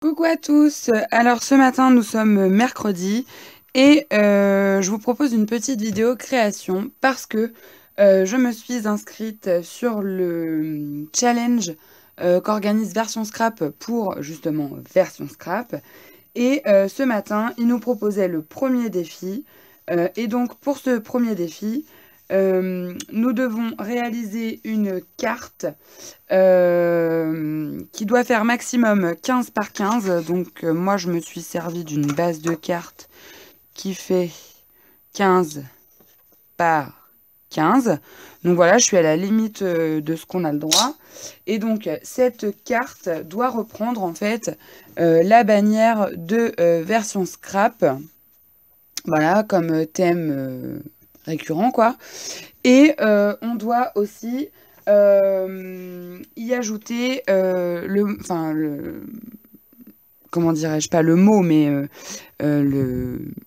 Coucou à tous. Alors ce matin nous sommes mercredi et je vous propose une petite vidéo création parce que je me suis inscrite sur le challenge qu'organise Version Scrap pour justement Version Scrap. Et ce matin il nous proposait le premier défi. Et donc pour ce premier défi, nous devons réaliser une carte qui doit faire maximum 15 par 15. Donc moi je me suis servi d'une base de cartes qui fait 15 par 15. Donc voilà, je suis à la limite de ce qu'on a le droit. Et donc cette carte doit reprendre en fait la bannière de Version Scrap. Voilà, comme thème récurrent quoi. Et on doit aussi y ajouter comment dirais-je, pas le mot, mais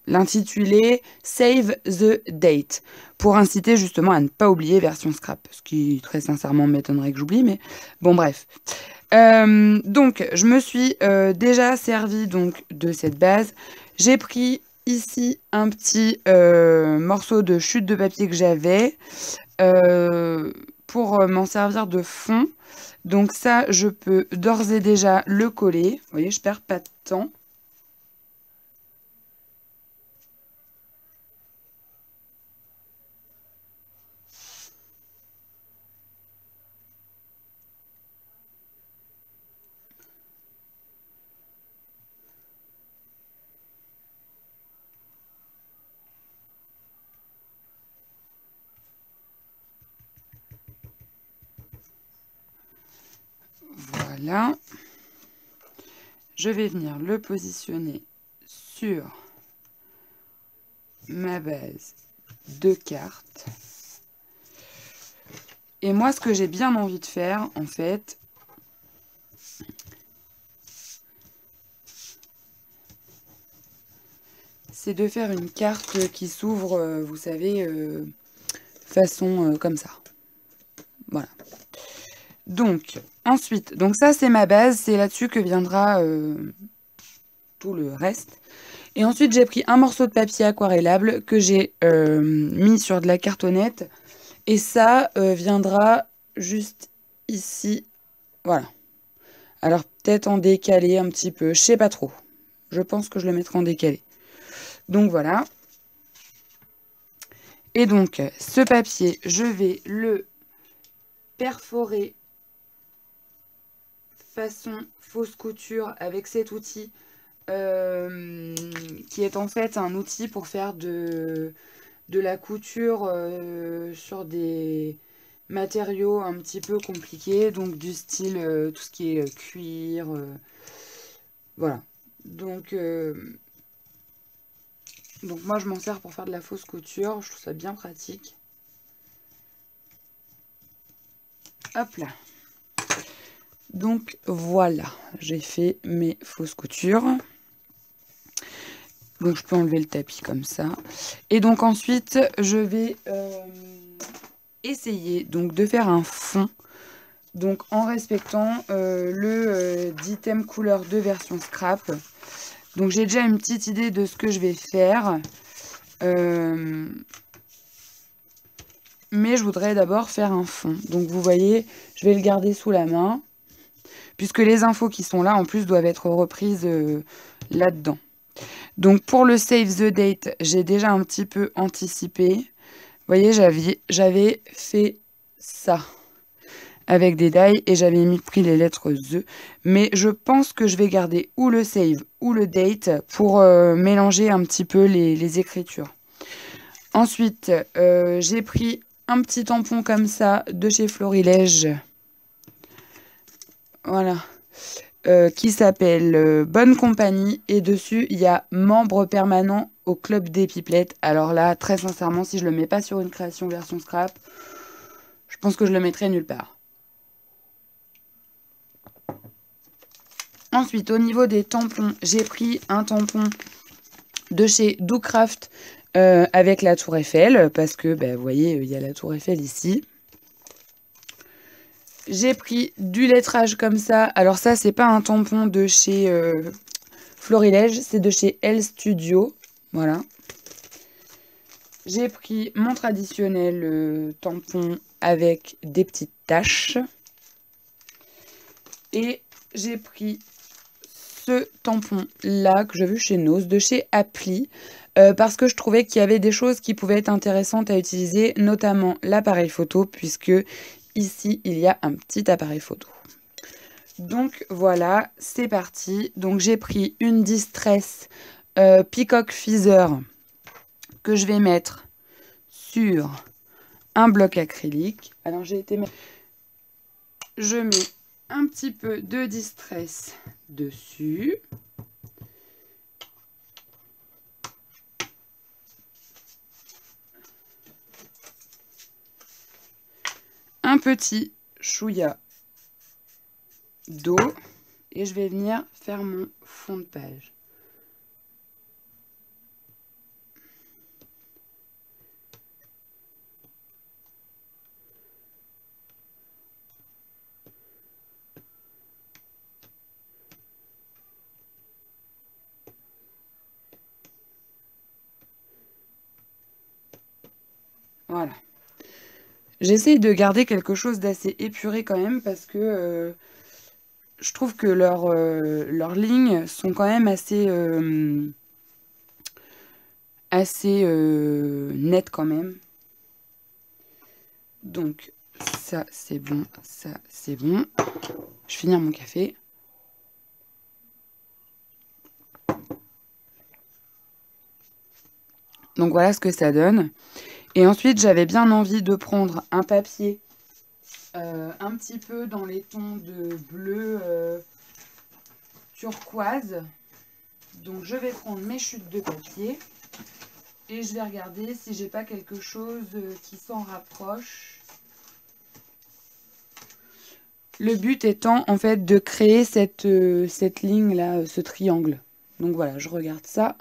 l'intitulé Save the Date, pour inciter justement à ne pas oublier Version Scrap, ce qui très sincèrement m'étonnerait que j'oublie, mais bon bref. Donc je me suis déjà servi donc de cette base. J'ai pris ici un petit morceau de chute de papier que j'avais pour m'en servir de fond. Donc ça, je peux d'ores et déjà le coller. Vous voyez, je perds pas de temps. Voilà. Je vais venir le positionner sur ma base de cartes. Et moi, ce que j'ai bien envie de faire, en fait, c'est de faire une carte qui s'ouvre, vous savez, façon comme ça. Voilà. Donc, ensuite, donc ça c'est ma base, c'est là-dessus que viendra tout le reste. Et ensuite, j'ai pris un morceau de papier aquarellable que j'ai mis sur de la cartonnette. Et ça viendra juste ici. Voilà. Alors, peut-être en décalé un petit peu. Je sais pas trop. Je pense que je le mettrai en décalé. Donc, voilà. Et donc, ce papier, je vais le perforer façon fausse couture avec cet outil. Qui est en fait un outil pour faire de la couture sur des matériaux un petit peu compliqués, donc du style tout ce qui est cuir, voilà. Donc moi je m'en sers pour faire de la fausse couture, je trouve ça bien pratique. Hop là. Donc voilà, j'ai fait mes fausses coutures. Donc je peux enlever le tapis comme ça. Et donc ensuite, je vais essayer donc de faire un fond. Donc en respectant le d'item couleur de Version Scrap. Donc j'ai déjà une petite idée de ce que je vais faire. Mais je voudrais d'abord faire un fond. Donc vous voyez, je vais le garder sous la main. Puisque les infos qui sont là, en plus, doivent être reprises là-dedans. Donc pour le Save the Date, j'ai déjà un petit peu anticipé. Vous voyez, j'avais fait ça avec des die et j'avais pris les lettres The. Mais je pense que je vais garder ou le Save ou le Date pour mélanger un petit peu les écritures. Ensuite, j'ai pris un petit tampon comme ça de chez Florilège. Voilà. Qui s'appelle Bonne Compagnie. Et dessus, il y a membre permanent au club des pipelettes. Alors là, très sincèrement, si je le mets pas sur une création Version Scrap, je pense que je le mettrai nulle part. Ensuite, au niveau des tampons, j'ai pris un tampon de chez Doocraft avec la tour Eiffel. Parce que, vous voyez, il y a la tour Eiffel ici. J'ai pris du lettrage comme ça. Alors ça, c'est pas un tampon de chez Florilège, c'est de chez Elle Studio. Voilà. J'ai pris mon traditionnel tampon avec des petites taches. Et j'ai pris ce tampon-là que j'ai vu chez Nose, de chez Appli, parce que je trouvais qu'il y avait des choses qui pouvaient être intéressantes à utiliser, notamment l'appareil photo, puisque ici, il y a un petit appareil photo. Donc voilà, c'est parti. Donc j'ai pris une Distress Peacock Feather que je vais mettre sur un bloc acrylique. Alors je mets un petit peu de Distress dessus. Un petit chouïa d'eau et je vais venir faire mon fond de page. Voilà. J'essaye de garder quelque chose d'assez épuré quand même parce que je trouve que leurs lignes sont quand même assez nettes quand même. Donc ça c'est bon, ça c'est bon. Je vais finir mon café. Donc voilà ce que ça donne. Et ensuite j'avais bien envie de prendre un papier un petit peu dans les tons de bleu turquoise. Donc je vais prendre mes chutes de papier et je vais regarder si j'ai pas quelque chose qui s'en rapproche. Le but étant en fait de créer cette ligne là, ce triangle. Donc voilà, je regarde ça.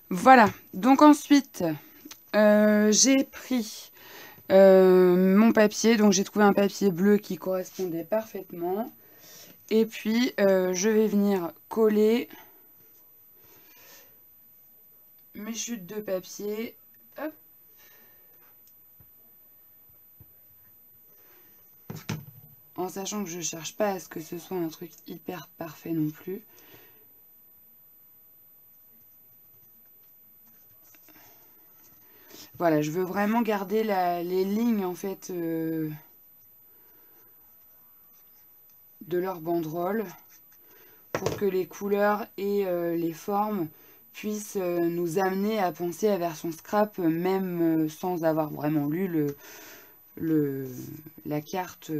Voilà, donc ensuite j'ai pris mon papier, donc j'ai trouvé un papier bleu qui correspondait parfaitement. Et puis je vais venir coller mes chutes de papier. Hop. En sachant que je cherche pas à ce que ce soit un truc hyper parfait non plus. Voilà, je veux vraiment garder les lignes en fait de leur banderole pour que les couleurs et les formes puissent nous amener à penser à version scrap même sans avoir vraiment lu la carte.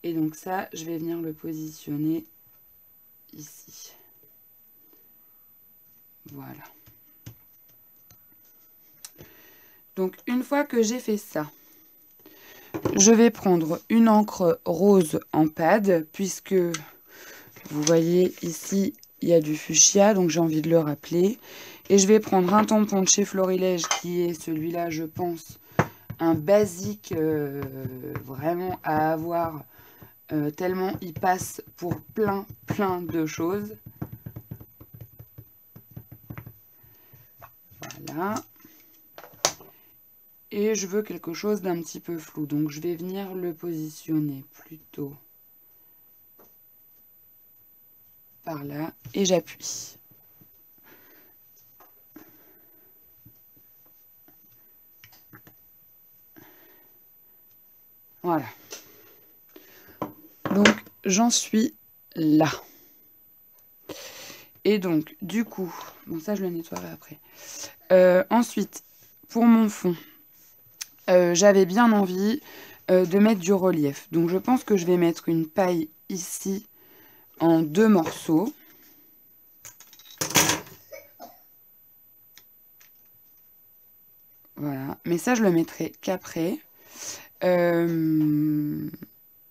Et donc ça, je vais venir le positionner ici. Voilà. Donc une fois que j'ai fait ça, je vais prendre une encre rose en pad, puisque vous voyez ici, il y a du fuchsia, donc j'ai envie de le rappeler. Et je vais prendre un tampon de chez Florilège, qui est celui-là, je pense, un basique vraiment à avoir, tellement il passe pour plein de choses. Voilà. Et je veux quelque chose d'un petit peu flou. Donc je vais venir le positionner plutôt par là. Et j'appuie. Voilà. Donc j'en suis là. Et donc du coup, bon ça je le nettoierai après. Ensuite, pour mon fond, j'avais bien envie de mettre du relief. Donc je pense que je vais mettre une paille ici en 2 morceaux. Voilà, mais ça je le mettrai qu'après.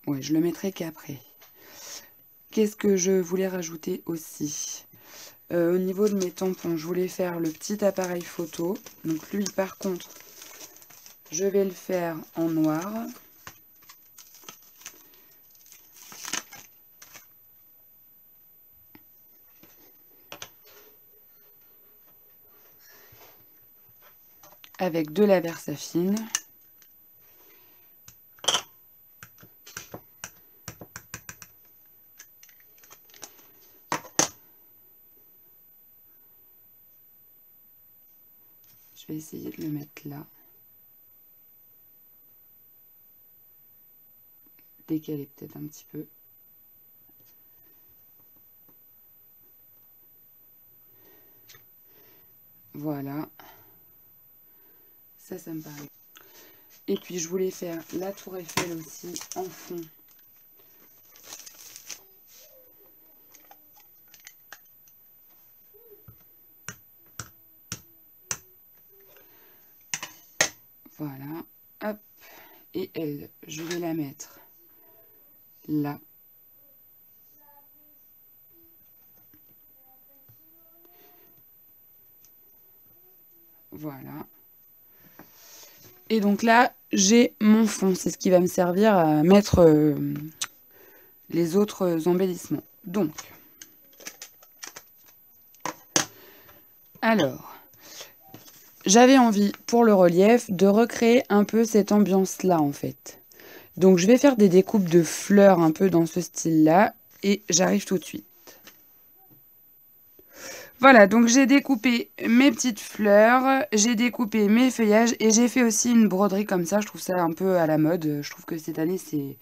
Ouais, je le mettrai qu'après. Qu'est-ce que je voulais rajouter aussi? Au niveau de mes tampons, je voulais faire le petit appareil photo. Donc lui, par contre, je vais le faire en noir. Avec de la Versafine. Je vais essayer de le mettre là. Décaler peut-être un petit peu. Voilà. Ça me paraît. Et puis je voulais faire la tour Eiffel aussi en fond. Voilà. Hop. Et elle, je vais la mettre là. Voilà. Et donc là, j'ai mon fond. C'est ce qui va me servir à mettre les autres embellissements. Donc, alors, j'avais envie, pour le relief, de recréer un peu cette ambiance-là, en fait. Donc, je vais faire des découpes de fleurs un peu dans ce style-là. Et j'arrive tout de suite. Voilà, donc j'ai découpé mes petites fleurs, j'ai découpé mes feuillages et j'ai fait aussi une broderie comme ça. Je trouve ça un peu à la mode. Je trouve que cette année, c'est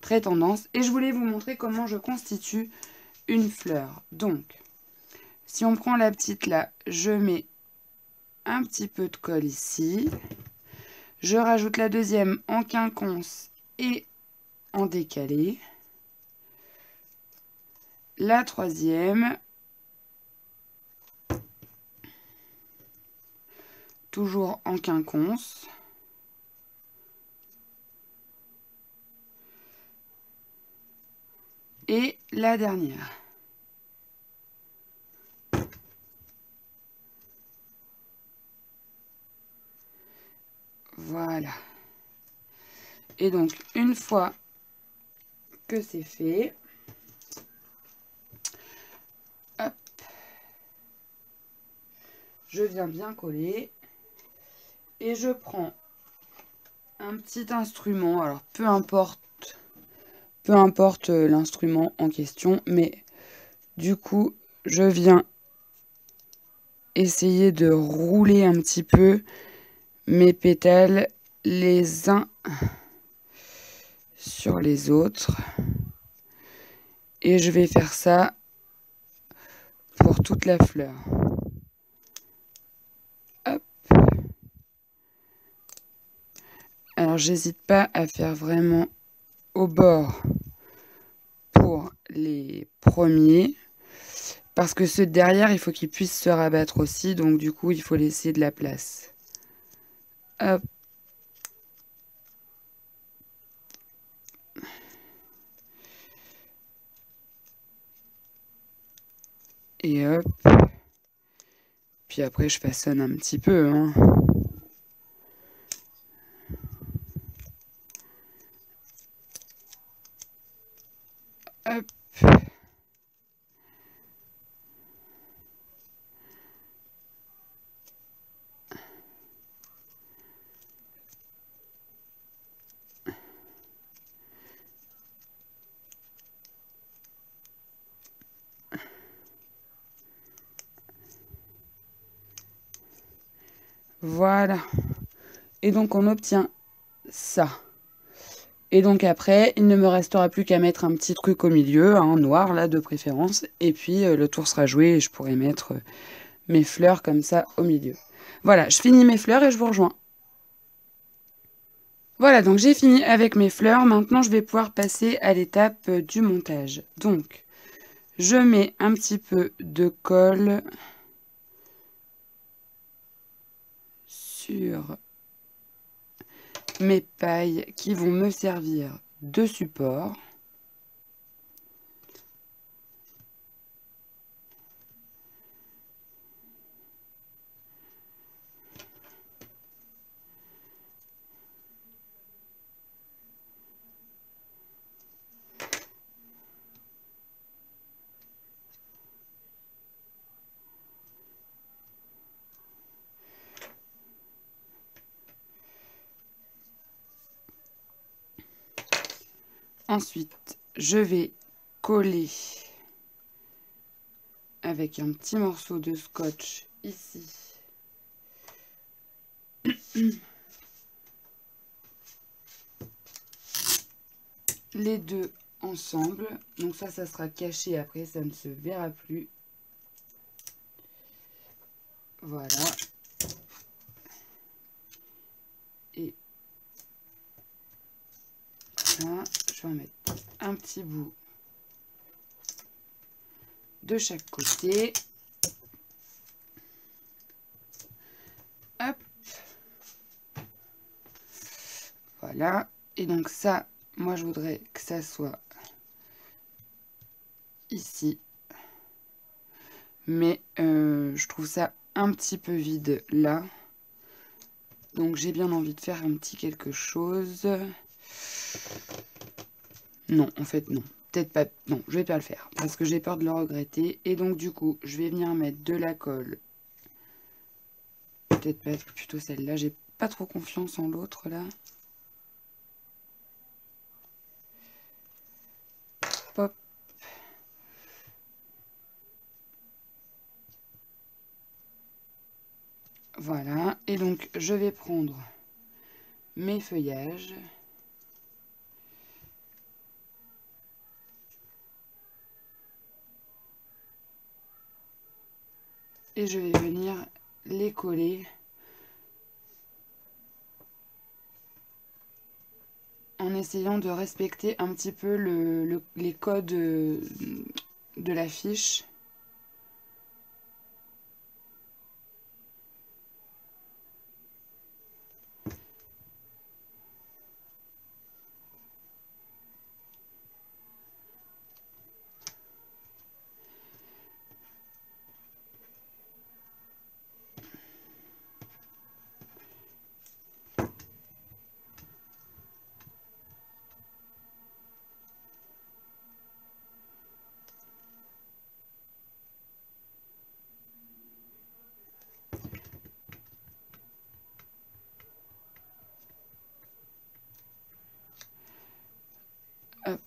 très tendance. Et je voulais vous montrer comment je constitue une fleur. Donc, si on prend la petite là, je mets un petit peu de colle ici. Je rajoute la deuxième en quinconce et en décalé. La troisième. Toujours en quinconce. Et la dernière. Voilà. Et donc, une fois que c'est fait, hop, je viens bien coller. Et je prends un petit instrument. Alors, peu importe l'instrument en question, mais du coup, je viens essayer de rouler un petit peu mes pétales les uns sur les autres. Et je vais faire ça pour toute la fleur. Hop. Alors, j'hésite pas à faire vraiment au bord pour les premiers. Parce que ceux derrière, il faut qu'ils puissent se rabattre aussi. Donc, du coup, il faut laisser de la place. Hop. Et hop. Puis après, je façonne un petit peu. Hein. Hop. Voilà. Et donc, on obtient ça. Et donc après, il ne me restera plus qu'à mettre un petit truc au milieu, hein, noir là de préférence. Et puis le tour sera joué et je pourrai mettre mes fleurs comme ça au milieu. Voilà, je finis mes fleurs et je vous rejoins. Voilà, donc j'ai fini avec mes fleurs. Maintenant, je vais pouvoir passer à l'étape du montage. Donc, je mets un petit peu de colle sur mes pailles qui vont me servir de support. Ensuite, je vais coller avec un petit morceau de scotch ici. Les deux ensemble. Donc ça sera caché après, ça ne se verra plus. Voilà. Et là, je vais en mettre un petit bout de chaque côté. Hop. Voilà. Et donc ça, moi je voudrais que ça soit ici. Mais je trouve ça un petit peu vide là. Donc j'ai bien envie de faire un petit quelque chose. Non, en fait non. Peut-être pas. Non, je vais pas le faire. Parce que j'ai peur de le regretter. Et donc du coup, je vais venir mettre de la colle. Peut-être pas plutôt celle-là. J'ai pas trop confiance en l'autre là. Pop. Voilà. Et donc je vais prendre mes feuillages. Et je vais venir les coller en essayant de respecter un petit peu les codes de l'affiche. Hop.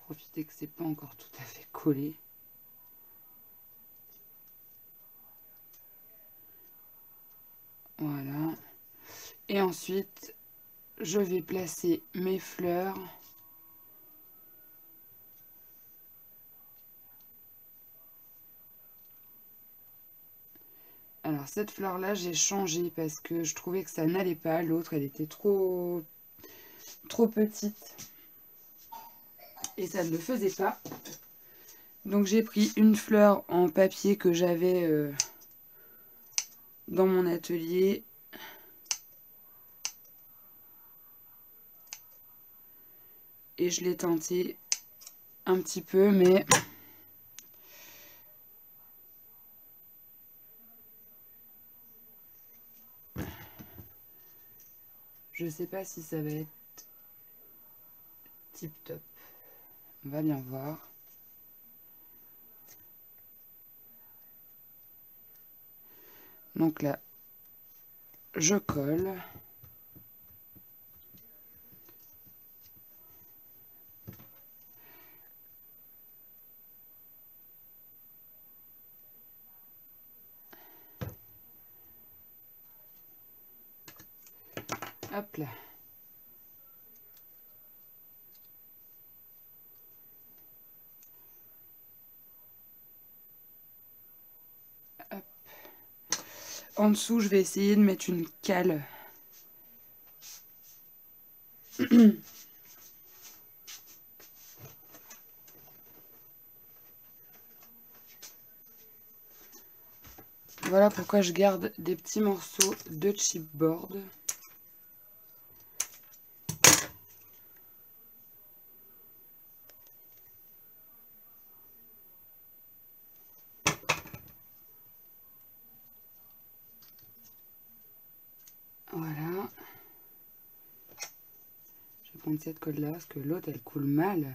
Profitez que c'est pas encore tout à fait collé. Voilà. Et ensuite, je vais placer mes fleurs. Alors cette fleur là j'ai changé parce que je trouvais que ça n'allait pas. L'autre elle était trop petite. Et ça ne le faisait pas. Donc j'ai pris une fleur en papier que j'avais dans mon atelier. Et je l'ai teinté un petit peu, mais je sais pas si ça va être tip top. On va bien voir. Donc là, je colle. Hop là. Hop. En dessous, je vais essayer de mettre une cale. Voilà pourquoi je garde des petits morceaux de chipboard. reprendre cette colle là parce que l'autre elle coule mal.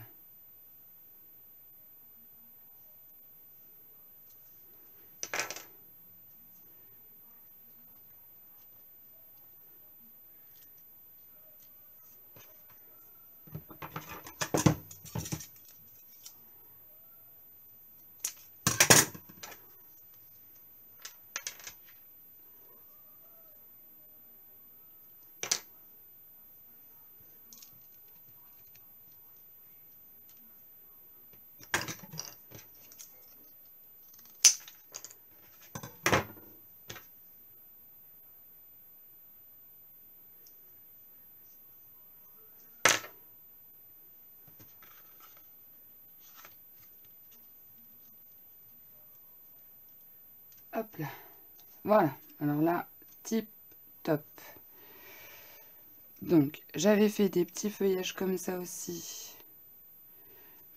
Hop là. Voilà. Alors là, tip top. Donc, j'avais fait des petits feuillages comme ça aussi.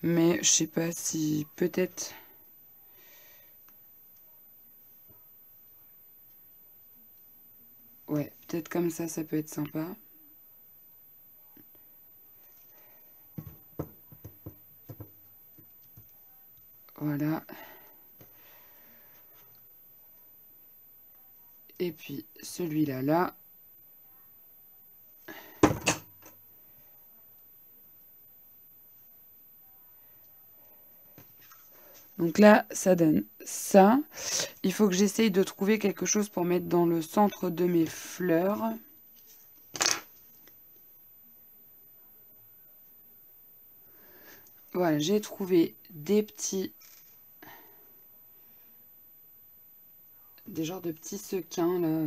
Mais je sais pas si peut-être... Ouais, peut-être comme ça peut être sympa. Voilà. Et puis celui-là, là. Donc là, ça donne ça. Il faut que j'essaye de trouver quelque chose pour mettre dans le centre de mes fleurs. Voilà, j'ai trouvé des petits... Des genres de petits sequins, là.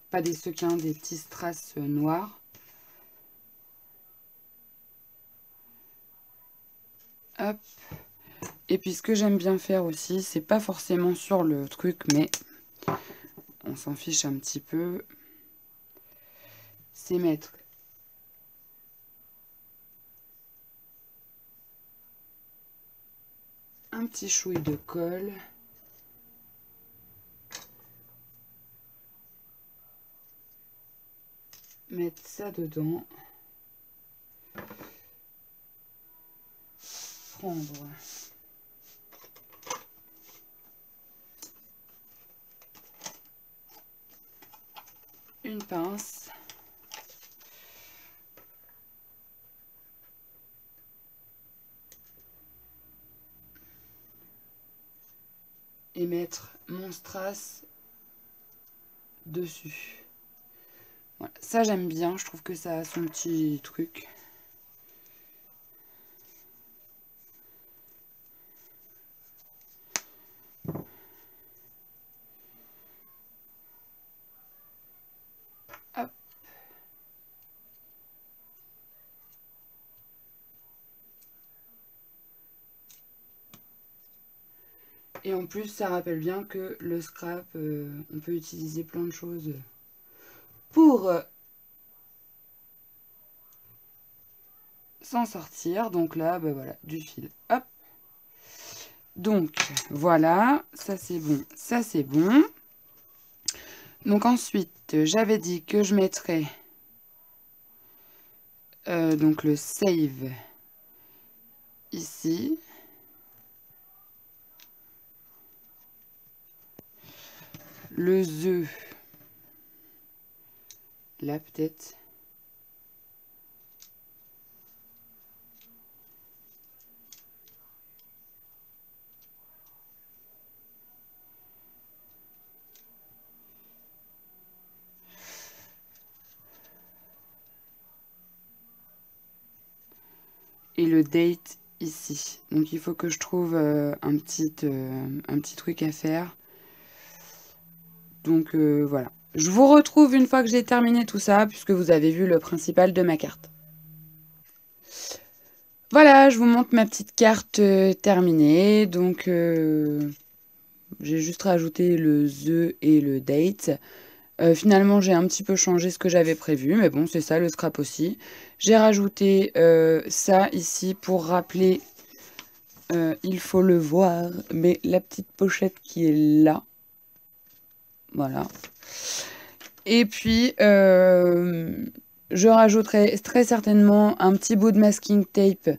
Pas des sequins, des petits strass noirs. Hop. Et puis ce que j'aime bien faire aussi, c'est pas forcément sur le truc, mais on s'en fiche un petit peu. C'est mettre un petit chouille de colle. Mettre ça dedans. Prendre une pince. Et mettre mon strass dessus. Voilà. Ça j'aime bien, je trouve que ça a son petit truc. Hop. Et en plus ça rappelle bien que le scrap, on peut utiliser plein de choses pour s'en sortir. Donc là, bah voilà, du fil. Hop. Donc voilà, ça c'est bon, ça c'est bon. Donc ensuite, j'avais dit que je mettrais donc le save ici. Le The là peut-être. Et le date ici. Donc il faut que je trouve un petit truc à faire. Donc voilà. Je vous retrouve une fois que j'ai terminé tout ça, puisque vous avez vu le principal de ma carte. Voilà, je vous montre ma petite carte terminée. Donc j'ai juste rajouté le The et le date. Finalement, j'ai un petit peu changé ce que j'avais prévu, mais bon, c'est ça le scrap aussi. J'ai rajouté ça ici pour rappeler, il faut le voir, mais la petite pochette qui est là. Voilà. Et puis, je rajouterai très certainement un petit bout de masking tape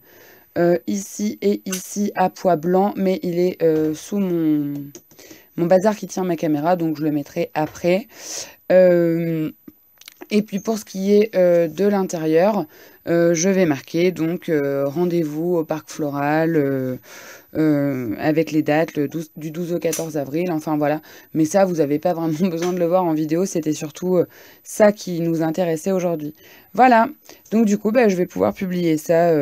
ici et ici à pois blanc, mais il est sous mon bazar qui tient ma caméra, donc je le mettrai après. Et puis pour ce qui est de l'intérieur, je vais marquer donc rendez-vous au parc floral avec les dates du 12 au 14 avril, enfin voilà. Mais ça, vous n'avez pas vraiment besoin de le voir en vidéo, c'était surtout ça qui nous intéressait aujourd'hui. Voilà, donc du coup, bah, je vais pouvoir publier ça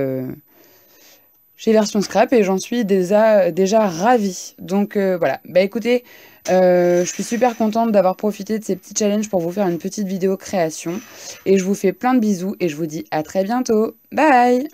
chez Version Scrap et j'en suis déjà ravie. Donc voilà, bah écoutez, je suis super contente d'avoir profité de ces petits challenges pour vous faire une petite vidéo création. Et je vous fais plein de bisous et je vous dis à très bientôt. Bye!